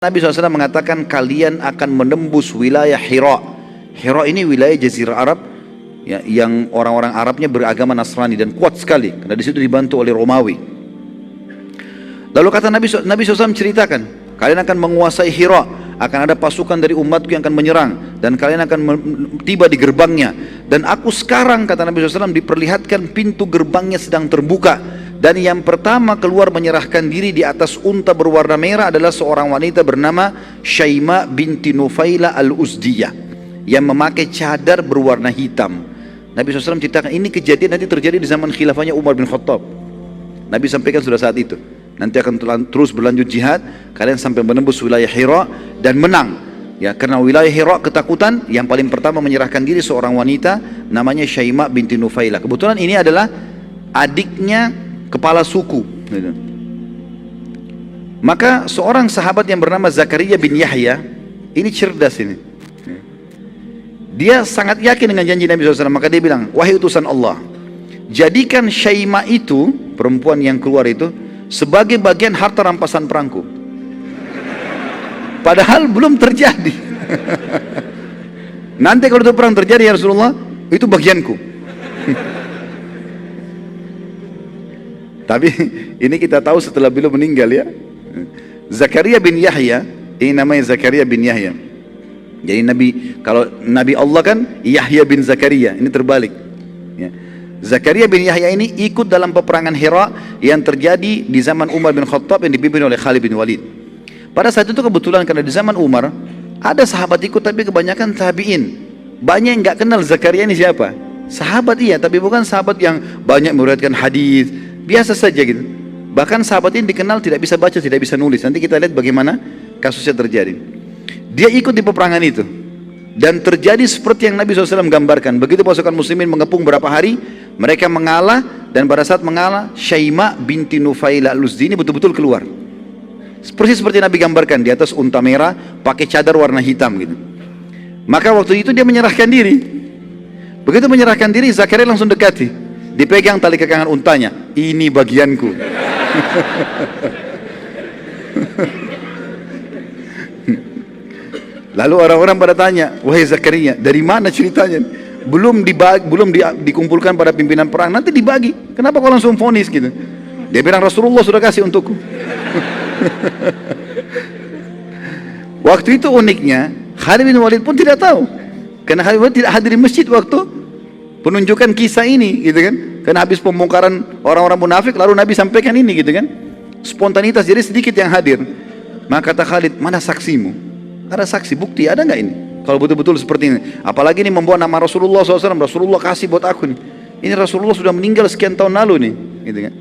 Nabi SAW mengatakan kalian akan menembus wilayah Hira. Hira ini wilayah Jazirah Arab ya, yang orang-orang Arabnya beragama Nasrani dan kuat sekali karena di situ dibantu oleh Romawi. Lalu kata Nabi SAW ceritakan, kalian akan menguasai Hira, akan ada pasukan dari umatku yang akan menyerang dan kalian akan tiba di gerbangnya. Dan aku sekarang, kata Nabi SAW, diperlihatkan pintu gerbangnya sedang terbuka. Dan yang pertama keluar menyerahkan diri di atas unta berwarna merah adalah seorang wanita bernama Syaima binti Nufaila al-Uzdiyah yang memakai cadar berwarna hitam. Nabi SAW ceritakan ini kejadian nanti terjadi di zaman khilafahnya Umar bin Khattab. Nabi sampaikan sudah saat itu. Nanti akan terus berlanjut jihad, kalian sampai menembus wilayah Hira dan menang. Ya, karena wilayah Hira ketakutan, yang paling pertama menyerahkan diri seorang wanita namanya Syaima binti Nufaila. Kebetulan ini adalah adiknya kepala suku. Maka seorang sahabat yang bernama Zakaria bin Yahya ini cerdas ini. Dia sangat yakin dengan janji Nabi SAW. Maka dia bilang, wahai utusan Allah, jadikan Syaima itu, perempuan yang keluar itu, sebagai bagian harta rampasan perangku. Padahal belum terjadi. Nanti kalau itu perang terjadi ya Rasulullah, itu bagianku. Tapi ini kita tahu setelah beliau meninggal ya. Zakaria bin Yahya, ini namanya Zakaria bin Yahya. Jadi kalau Nabi Allah kan Yahya bin Zakaria, ini terbalik. Ya. Zakaria bin Yahya ini ikut dalam peperangan Hira yang terjadi di zaman Umar bin Khattab yang dipimpin oleh Khalid bin Walid. Pada saat itu kebetulan karena di zaman Umar ada sahabat ikut tapi kebanyakan tabi'in. Banyak yang nggak kenal Zakaria ini siapa. Sahabat iya, tapi bukan sahabat yang banyak meriwayatkan hadis. Biasa saja gitu. Bahkan sahabat ini dikenal tidak bisa baca, tidak bisa nulis. Nanti kita lihat bagaimana kasusnya terjadi. Dia ikut di peperangan itu. Dan terjadi seperti yang Nabi SAW gambarkan. Begitu pasukan muslimin mengepung berapa hari, mereka mengalah. Dan pada saat mengalah, Syaima binti Nufaila al-Uzdiyah ini betul-betul keluar. Persis seperti Nabi gambarkan. Di atas unta merah, pakai cadar warna hitam gitu. Maka waktu itu dia menyerahkan diri. Begitu menyerahkan diri, Zakaria langsung dekati. Dipegang tali kekangan untanya, ini bagianku. Lalu orang-orang pada tanya, wahai Zakaria, dari mana ceritanya? Belum dikumpulkan pada pimpinan perang, nanti dibagi. Kenapa kau langsung vonis gitu? Dia bilang Rasulullah sudah kasih untukku. Waktu itu uniknya, Khalid bin Walid pun tidak tahu, karena Khalid bin Walid tidak hadir di masjid waktu penunjukan kisah ini, gitu kan? Karena habis pembongkaran orang-orang munafik, lalu Nabi sampaikan ini, gitu kan? Spontanitas, jadi sedikit yang hadir. Maka kata Khalid, mana saksimu? Ada saksi, bukti, ada nggak ini? Kalau betul-betul seperti ini, apalagi ini membawa nama Rasulullah SAW, Rasulullah kasih buat aku nih. Ini Rasulullah sudah meninggal sekian tahun lalu nih, gitu kan?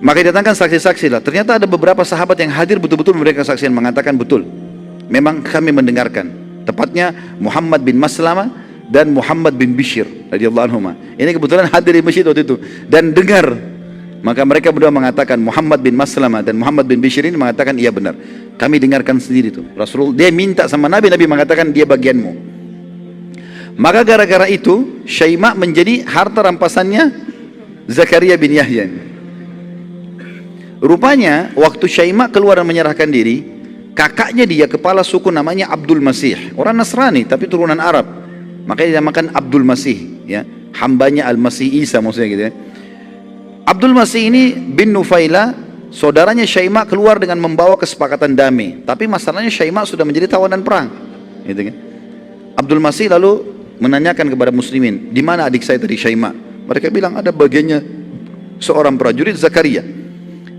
Maka didatangkan saksi-saksi lah. Ternyata ada beberapa sahabat yang hadir betul-betul memberikan kesaksian, mengatakan betul. Memang kami mendengarkan. Tepatnya Muhammad bin Maslamah dan Muhammad bin Bishr radhiyallahu anhuma. Ini kebetulan hadir di masjid waktu itu dan dengar. Maka mereka berdua mengatakan, Muhammad bin Maslamah dan Muhammad bin Bishr ini mengatakan iya benar. Kami dengarkan sendiri tuh. Rasulullah dia minta sama Nabi, Nabi mengatakan dia bagianmu. Maka gara-gara itu Syaima menjadi harta rampasannya Zakaria bin Yahya. Rupanya waktu Syaima keluar dan menyerahkan diri, kakaknya dia kepala suku namanya Abdul Masih, orang Nasrani tapi turunan Arab. Makanya dinamakan Abdul Masih, ya, hambanya Al-Masih Isa maksudnya gitu ya. Abdul Masih ini bin Nufaila, saudaranya Syaima keluar dengan membawa kesepakatan damai. Tapi masalahnya Syaima sudah menjadi tawanan perang, gitu kan. Abdul Masih lalu menanyakan kepada muslimin, di mana adik saya tadi Syaima? Mereka bilang ada bagiannya seorang prajurit Zakaria.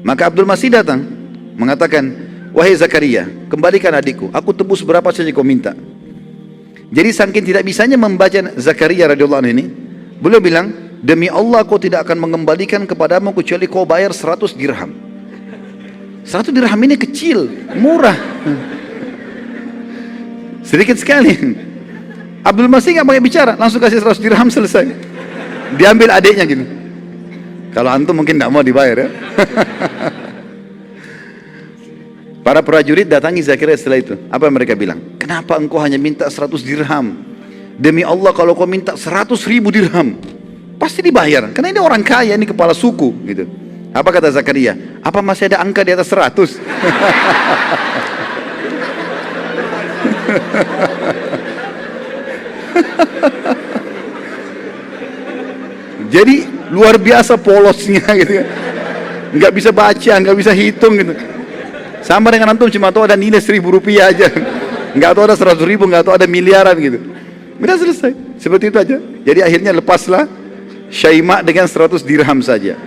Maka Abdul Masih datang mengatakan, wahai Zakaria, kembalikan adikku, aku tebus berapa saja kau minta. Jadi saking tidak bisanya membaca Zakaria radhiyallahu anhu ini, beliau bilang, demi Allah kau tidak akan mengembalikan kepadamu kecuali kau bayar 100 dirham. 100 dirham ini kecil, murah. Sedikit sekali. Abdul Masih nggak pakai bicara, langsung kasih 100 dirham, selesai. Diambil adiknya gitu. Kalau antum mungkin nggak mau dibayar ya. Para prajurit datangi Zakaria setelah itu. Apa yang mereka bilang? Kenapa engkau hanya minta 100 dirham? Demi Allah kalau kau minta 100.000 dirham, pasti dibayar. Karena ini orang kaya, ini kepala suku gitu. Apa kata Zakaria? Apa masih ada angka di atas 100? Jadi luar biasa polosnya gitu kan. Nggak bisa baca, nggak bisa hitung gitu. Sama dengan antum cuma tahu ada nilai 1.000 rupiah aja, nggak tahu ada 100.000, nggak tahu ada miliaran gitu. Udah selesai, seperti itu aja. Jadi akhirnya lepaslah Syaimak dengan 100 dirham saja.